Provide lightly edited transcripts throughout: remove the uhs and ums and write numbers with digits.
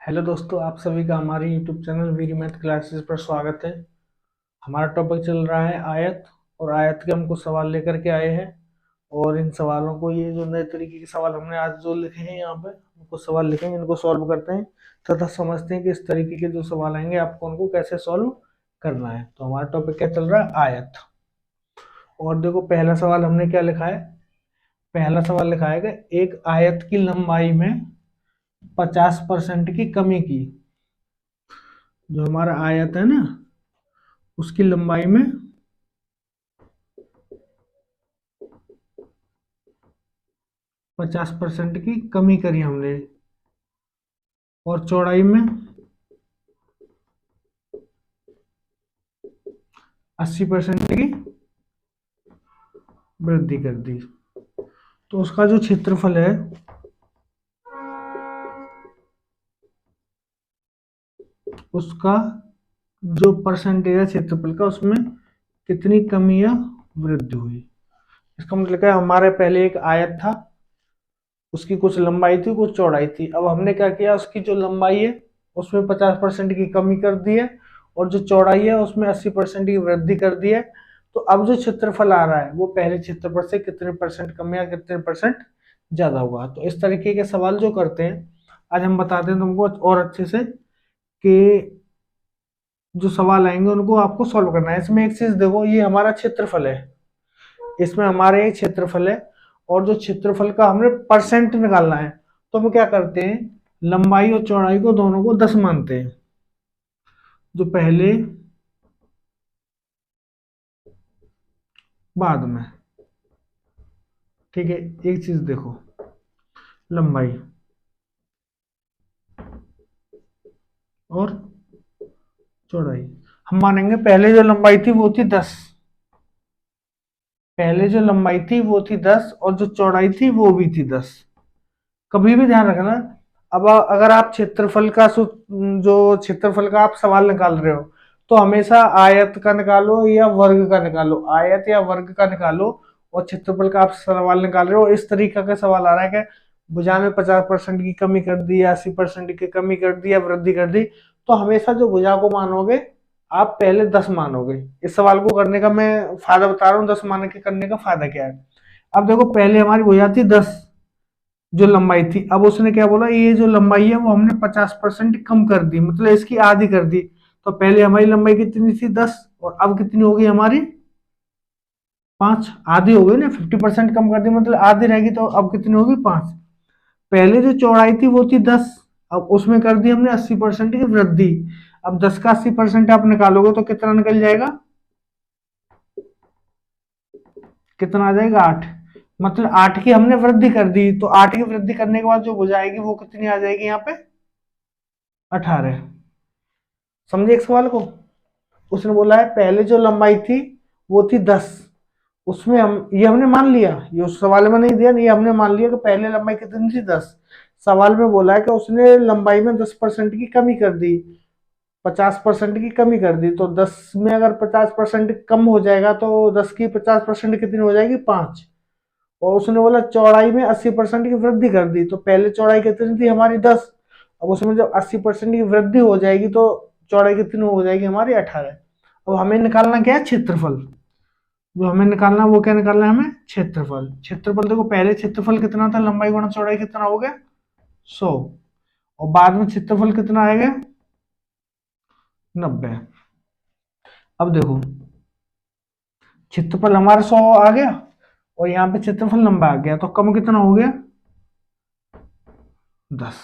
Hello दोस्तों, आप सभी का हमारे YouTube channel Veeri math classes पर स्वागत है। हमारा टॉपिक चल रहा है आयत। और आयत के हम कुछ सवाल लेकर के आए हैं। और इन सवालों को, ये जो नए तरीके के सवाल हमने आज जो लिखे हैं यहाँ पे, कुछ सवाल लिखे हैं, इनको सॉल्व करते हैं तथा समझते हैं कि इस तरीके के जो सवाल आएंगे आपको उनको कैसे सॉल्व करना है। तो हमारा टॉपिक क्या चल रहा है? आयत। और देखो, पहला सवाल हमने क्या लिखा है? पहला सवाल लिखा है कि एक आयत की लंबाई में 50% की कमी की। जो हमारा आयत है ना, उसकी लंबाई में 50% की कमी करी हमने, और चौड़ाई में 80% की वृद्धि कर दी। तो उसका जो क्षेत्रफल है, उसका जो परसेंटेज है क्षेत्रफल का, उसमें कितनी कमी या वृद्धि हुई। इसका मतलब है हमारे पहले एक आयत था, उसकी कुछ लंबाई थी कुछ चौड़ाई थी। अब हमने क्या किया, उसकी जो लंबाई है उसमें 50% की कमी कर दी है, और जो चौड़ाई है उसमें 80% की वृद्धि कर दी है। तो अब जो क्षेत्रफल आ रहा है वो पहले क्षेत्रफल से कितने परसेंट कम या कितने परसेंट ज्यादा होगा। तो इस तरीके के सवाल जो करते हैं, आज हम बताते हैं तुमको और अच्छे से कि जो सवाल आएंगे उनको आपको सॉल्व करना है। इसमें एक चीज देखो, ये हमारा क्षेत्रफल है, इसमें हमारे एक क्षेत्रफल है, और जो क्षेत्रफल का हमने परसेंट निकालना है, तो हम क्या करते हैं, लंबाई और चौड़ाई को दोनों को 10 मानते हैं। जो पहले बाद में, ठीक है। एक चीज देखो, लंबाई और चौड़ाई हम मानेंगे। पहले जो लंबाई थी वो थी 10, पहले जो लंबाई थी वो थी 10, और जो चौड़ाई थी वो भी थी 10। कभी भी ध्यान रखना, अब अगर आप क्षेत्रफल का जो क्षेत्रफल का आप सवाल निकाल रहे हो, तो हमेशा आयत का निकालो या वर्ग का निकालो, आयत या वर्ग का निकालो। और क्षेत्रफल का आप सवाल निकाल रहे हो, इस तरीके का सवाल आ रहा है कि भुजा में 50% की कमी कर दी या 80% की कमी कर दी या वृद्धि कर दी, तो हमेशा जो भुजा को मानोगे आप पहले 10 मानोगे। इस सवाल को करने का मैं फायदा बता रहा हूँ, 10 मान के करने का फायदा क्या है। अब देखो, पहले हमारी भुजा थी 10 जो लंबाई थी, अब उसने क्या बोला, ये जो लंबाई है वो हमने 50% कम कर दी, मतलब इसकी आधी कर दी। तो पहले हमारी लंबाई कितनी थी? 10, और अब कितनी होगी हमारी? 5। आधी हो गई ना, 50% कम कर दी मतलब आधी रहेगी, तो अब कितनी होगी? 5। पहले जो चौड़ाई थी वो थी 10, अब उसमें कर दी हमने 80% की वृद्धि। अब 10 का 80% आप निकालोगे तो कितना निकल जाएगा? कितना आ जाएगा? 8। मतलब 8 की हमने वृद्धि कर दी, तो 8 की वृद्धि करने के बाद जो हो जाएगी वो कितनी आ जाएगी यहाँ पे? 18। समझे एक सवाल को? उसने बोला है पहले जो लंबाई थी वो थी 10, उसमें हम ये हमने मान लिया, ये उस सवाल में नहीं दिया, ये हमने मान लिया कि पहले लंबाई कितनी थी? 10। सवाल में बोला है कि उसने लंबाई में 10% की कमी कर दी, 50% की कमी कर दी। तो 10 में अगर 50% कम हो जाएगा तो 10 की 50% कितनी हो जाएगी? 5। और उसने बोला चौड़ाई में 80% की वृद्धि कर दी, तो पहले चौड़ाई कितनी थी हमारी? 10। अब उसमें जब 80% की वृद्धि हो जाएगी तो चौड़ाई कितनी हो जाएगी हमारी? 18। अब हमें निकालना क्या है? क्षेत्रफल। जो हमें निकालना वो क्या निकालना है हमें? क्षेत्रफल। क्षेत्रफल देखो, पहले क्षेत्रफल कितना था? लंबाई गुणा चौड़ाई कितना हो गया? 100। और बाद में क्षेत्रफल कितना आएगा? 90। अब देखो, क्षेत्रफल हमारा 100 आ गया, और यहाँ पे क्षेत्रफल लंबा आ गया, तो कम कितना हो गया? 10।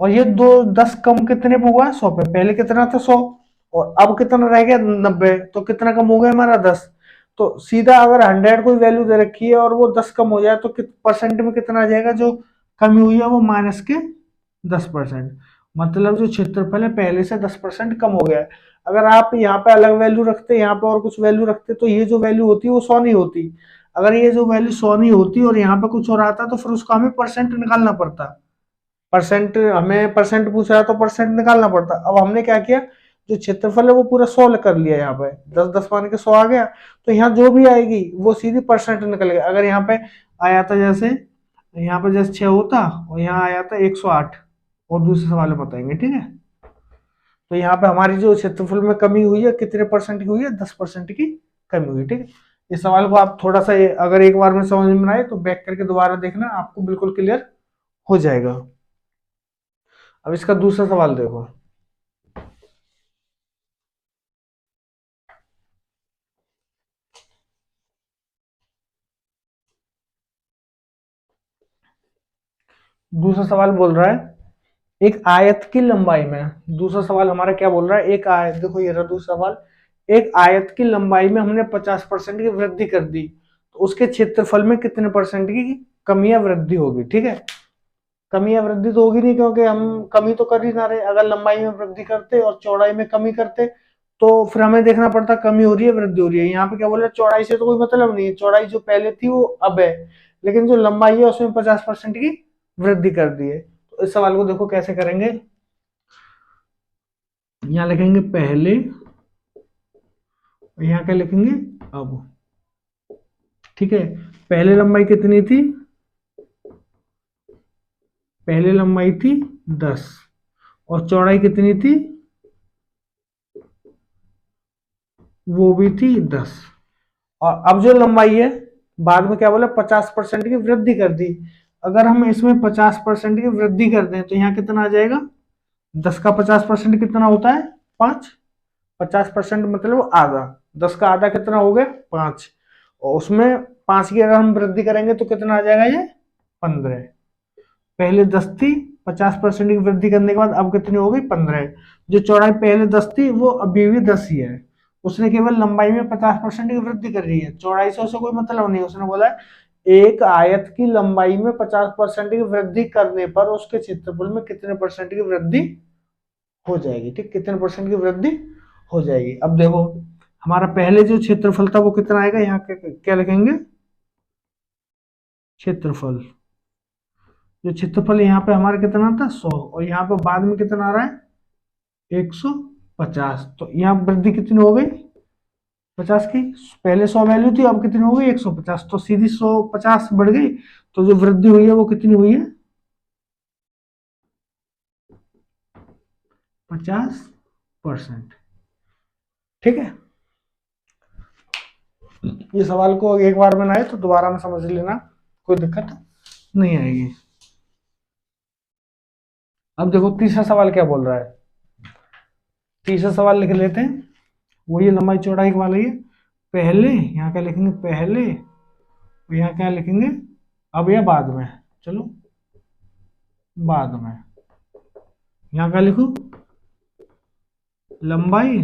और ये दो 10 कम कितने पे हुआ? 100 पे। पहले कितना था? 100, और अब कितना रह गया? 90। तो कितना कम हो गया हमारा? 10। तो सीधा अगर 100 कोई वैल्यू दे रखी है और वो 10 कम हो जाए तो परसेंट में कितना आ जाएगा? जो कमी हुई है वो माइनस के 10%। मतलब जो क्षेत्रफल है पहले से 10% कम हो गया है। अगर आप यहाँ पे अलग वैल्यू रखते, यहाँ पे और कुछ वैल्यू रखते, तो ये जो वैल्यू होती है वो 100 नहीं होती। अगर ये जो वैल्यू 100 नहीं होती और यहाँ पे कुछ और आता तो फिर उसका हमें परसेंट निकालना पड़ता। परसेंट, हमें परसेंट पूछ रहा तो परसेंट निकालना पड़ता। अब हमने क्या किया, जो क्षेत्रफल है वो पूरा 100 कर लिया, यहाँ पे 10 10 मान के 100 आ गया, तो यहाँ जो भी आएगी वो सीधी परसेंट निकल गया। अगर यहाँ पे आया था, जैसे यहाँ पे जैसे 6 होता और यहाँ आया था 108, और दूसरे सवाल में बताएंगे, ठीक है। तो यहाँ पे हमारी जो क्षेत्रफल में कमी हुई है कितने परसेंट की हुई है, 10% की कमी हुई है, ठीक है। इस सवाल को आप थोड़ा सा अगर एक बार में समझ में आए तो बैक करके दोबारा देखना, आपको बिल्कुल क्लियर हो जाएगा। अब इसका दूसरा सवाल देखो। दूसरा सवाल बोल रहा है एक आयत की लंबाई में, दूसरा सवाल हमारा क्या बोल रहा है, एक आयत, देखो ये रहा दूसरा सवाल, एक आयत की लंबाई में हमने 50% की वृद्धि कर दी, तो उसके क्षेत्रफल में कितने परसेंट की कमी या वृद्धि होगी, ठीक है। कमी या वृद्धि तो होगी नहीं, क्योंकि हम कमी तो कर ही ना रहे। अगर लंबाई में वृद्धि करते और चौड़ाई में कमी करते तो फिर हमें देखना पड़ता कमी हो रही है वृद्धि हो रही है। यहाँ पे क्या बोल रहे हैं, चौड़ाई से तो कोई मतलब नहीं है, चौड़ाई जो पहले थी वो अब है, लेकिन जो लंबाई है उसमें 50% की वृद्धि कर दी है। तो इस सवाल को देखो कैसे करेंगे। यहाँ लिखेंगे पहले, यहाँ क्या लिखेंगे अब, ठीक है। पहले लंबाई कितनी थी, पहले लंबाई थी 10 और चौड़ाई कितनी थी, वो भी थी 10। और अब जो लंबाई है बाद में क्या बोला, 50% की वृद्धि कर दी। अगर हम इसमें 50% की वृद्धि कर दें तो यहाँ कितना आ जाएगा, 10 का 50% कितना होता है, 5। 50% मतलब आधा, 10 का आधा कितना हो गया, 5। और उसमें 5 की अगर हम वृद्धि करेंगे तो कितना आ जाएगा, ये 15। पहले 10 थी, 50% की वृद्धि करने के बाद अब कितनी हो गई, 15। जो चौड़ाई पहले 10 थी वो अभी भी 10 ही है। उसने केवल लंबाई में 50% की वृद्धि कर रही है, चौड़ाई से उसे कोई मतलब नहीं। उसने बोला एक आयत की लंबाई में 50% की वृद्धि करने पर उसके क्षेत्रफल में कितने परसेंट की वृद्धि हो जाएगी, ठीक, कितने परसेंट की वृद्धि हो जाएगी। अब देखो हमारा पहले जो क्षेत्रफल था वो कितना आएगा, यहाँ क्या लिखेंगे, क्षेत्रफल। जो क्षेत्रफल यहाँ पे हमारा कितना था 100, और यहाँ पे बाद में कितना आ रहा है 150। तो यहाँ वृद्धि कितनी हो गई, 50 की। पहले 100 वैल्यू थी, अब कितनी हो गई 150, तो सीधी 150 बढ़ गई। तो जो वृद्धि हुई है वो कितनी हुई है, 50%, ठीक है। ये सवाल को एक बार में ना आए तो दोबारा में समझ लेना, कोई दिक्कत नहीं आएगी। अब देखो तीसरा सवाल क्या बोल रहा है, तीसरा सवाल लिख लेते हैं, वही लंबाई चौड़ाई वाला ही है। पहले यहाँ क्या लिखेंगे, पहले, यहाँ क्या लिखेंगे अब या बाद में, चलो बाद में। यहाँ क्या लिखू, लंबाई,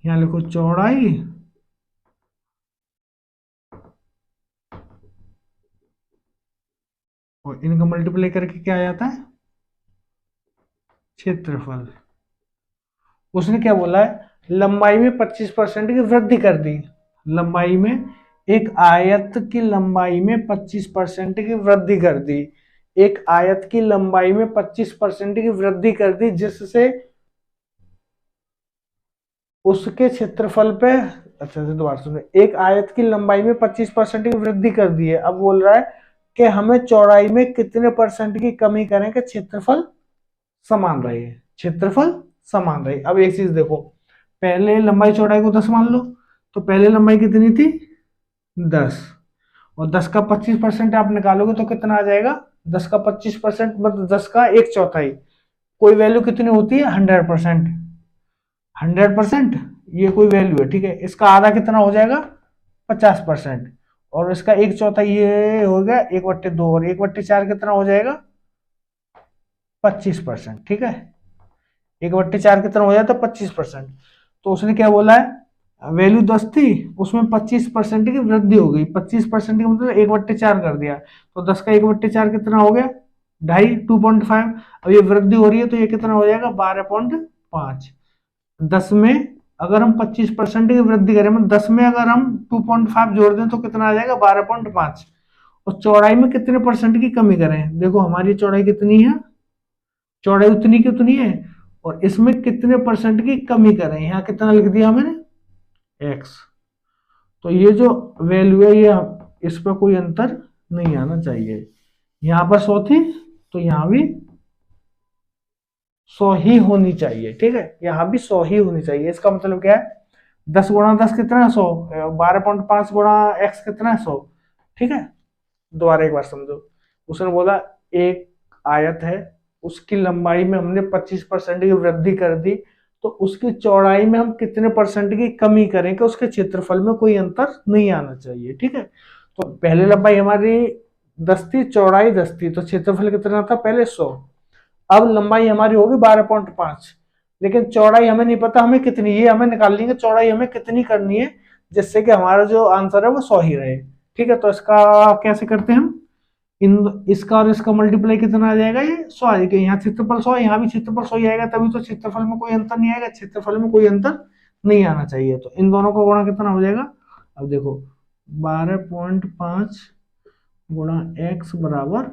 यहाँ लिखो चौड़ाई, और इनका मल्टीप्लाई करके क्या आ जाता है, क्षेत्रफल। उसने क्या बोला है, लंबाई में 25% की वृद्धि कर दी। लंबाई में, एक आयत की लंबाई में 25% की वृद्धि कर दी, एक आयत की लंबाई में 25% की वृद्धि कर दी, जिससे उसके क्षेत्रफल पे, अच्छा से दोबारा सुनो, एक आयत की लंबाई में 25% की वृद्धि कर दी है। अब बोल रहा है कि हमें चौड़ाई में कितने परसेंट की कमी करें कि क्षेत्रफल समान रहे, क्षेत्रफल समान रहे। अब एक चीज देखो, पहले लंबाई चौड़ाई को 10 मान लो, तो पहले लंबाई कितनी थी 10, और 10 का 25% आप निकालोगे तो कितना आ जाएगा, 10 का 25% मतलब 10 का एक चौथाई। कोई वैल्यू कितनी होती है 100%, 100% ये कोई वैल्यू है, ठीक है। इसका आधा कितना हो जाएगा 50%, और इसका एक चौथाई ये हो गया 1/2, और 1/4 कितना हो जाएगा 25%, ठीक है। 1/4 कितना हो जाता है 25%। तो उसने क्या बोला है, वैल्यू 10 थी, उसमें 25% की वृद्धि हो गई, 25% का मतलब 1/4 कर दिया, तो 10 का 1/4 कितना हो गया 2.5, 2.5। अब ये वृद्धि हो रही है तो ये कितना हो जाएगा 12.5। 10 में अगर हम 25% की वृद्धि करें, मतलब 10 में अगर हम 2.5 जोड़ दें तो कितना आ जाएगा 12.5। और चौड़ाई में कितने परसेंट की कमी करें, देखो हमारी चौड़ाई कितनी है, चौड़ाई उतनी की उतनी है, और इसमें कितने परसेंट की कमी करें, यहाँ कितना लिख दिया मैंने x। तो ये जो वैल्यू है ये इस पर कोई अंतर नहीं आना चाहिए। यहाँ पर 100 थी तो यहाँ भी 100 ही होनी चाहिए, ठीक है, यहाँ भी 100 ही होनी चाहिए। इसका मतलब क्या है, 10 गुणा 10 कितना है 100, 12.5 गुणा x कितना है 100, ठीक है। दोबारा एक बार समझो, उसने बोला एक आयत है, उसकी लंबाई में हमने 25% की वृद्धि कर दी, तो उसकी चौड़ाई में हम कितने परसेंट की कमी करें कि उसके क्षेत्रफल में कोई अंतर नहीं आना चाहिए, ठीक है। तो पहले लंबाई हमारी 10 थी, चौड़ाई 10 थी, तो क्षेत्रफल कितना था पहले 100। अब लंबाई हमारी होगी 12.5, लेकिन चौड़ाई हमें नहीं पता हमें कितनी, ये हमें निकाल लेंगे चौड़ाई हमें कितनी करनी है, जिससे कि हमारा जो आंसर है वो 100 ही रहे, ठीक है। तो इसका कैसे करते हैं हम, इन इसका और इसका मल्टीप्लाई कितना आ जाएगा, ये 100 आ जाएगा। यहाँ क्षेत्रफल 100 है, यहाँ भी क्षेत्रफल 100 ही आएगा, तभी तो क्षेत्रफल में कोई अंतर नहीं आएगा, क्षेत्रफल में कोई अंतर नहीं आना चाहिए। तो इन दोनों का गुणा कितना हो जाएगा, अब देखो 12.5 गुणा x बराबर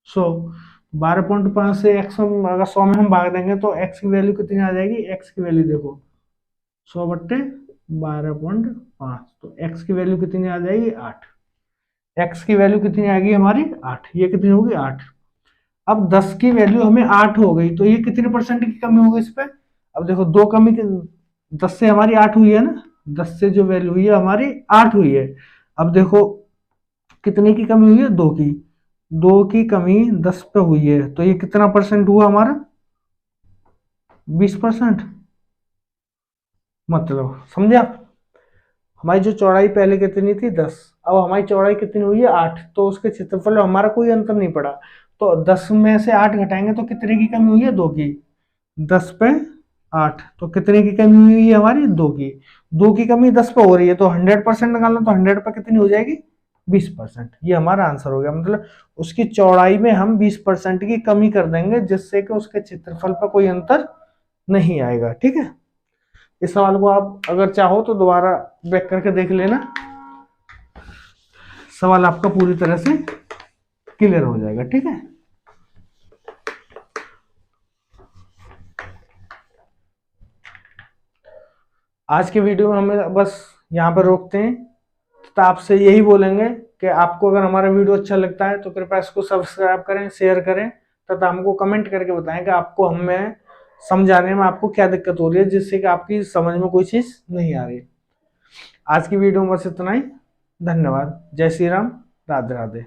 100। 12.5 से x में अगर 100 में हम भाग देंगे तो x की वैल्यू कितनी आ जाएगी, x की वैल्यू देखो 100/12.5, तो x की वैल्यू कितनी आ जाएगी 8। x की वैल्यू कितनी आ गई हमारी 8, ये कितनी होगी 8। अब 10 की वैल्यू हमें 8 हो गई, तो ये कितने परसेंट की कमी होगी इस पे, अब देखो दो कमी 10 से हमारी 8 हुई है ना, 10 से जो वैल्यू हुई है हमारी 8 हुई है। अब देखो कितने की कमी हुई है, 2 की, 2 की कमी 10 पे हुई है, तो ये कितना परसेंट हुआ हमारा 20%। मतलब समझे आप, हमारी जो चौड़ाई पहले कितनी थी 10, अब हमारी चौड़ाई कितनी हुई है 8, तो उसके क्षेत्रफल में हमारा कोई अंतर नहीं पड़ा। तो 10 में से 8 घटाएंगे तो कितने की कमी हुई है, 2 की, 10 पे 8, तो कितने की कमी हुई है हमारी 2 की, 2 की कमी 10 पे हो रही है, तो 100% निकालना, तो 100 पे कितनी हो जाएगी 20%। ये हमारा आंसर हो गया, मतलब उसकी चौड़ाई में हम 20% की कमी कर देंगे, जिससे कि उसके क्षेत्रफल पर कोई अंतर नहीं आएगा, ठीक है। इस सवाल को आप अगर चाहो तो दोबारा बैक करके देख लेना, सवाल आपका पूरी तरह से क्लियर हो जाएगा, ठीक है। आज के वीडियो में हमें बस यहाँ पर रोकते हैं, तो आपसे यही बोलेंगे कि आपको अगर हमारा वीडियो अच्छा लगता है तो कृपया इसको सब्सक्राइब करें, शेयर करें, तथा हमको कमेंट करके बताएं कि आपको हमें समझाने में आपको क्या दिक्कत हो रही है, जिससे कि आपकी समझ में कोई चीज नहीं आ रही। आज की वीडियो में बस इतना ही, धन्यवाद, जय श्री राम, राधे राधे।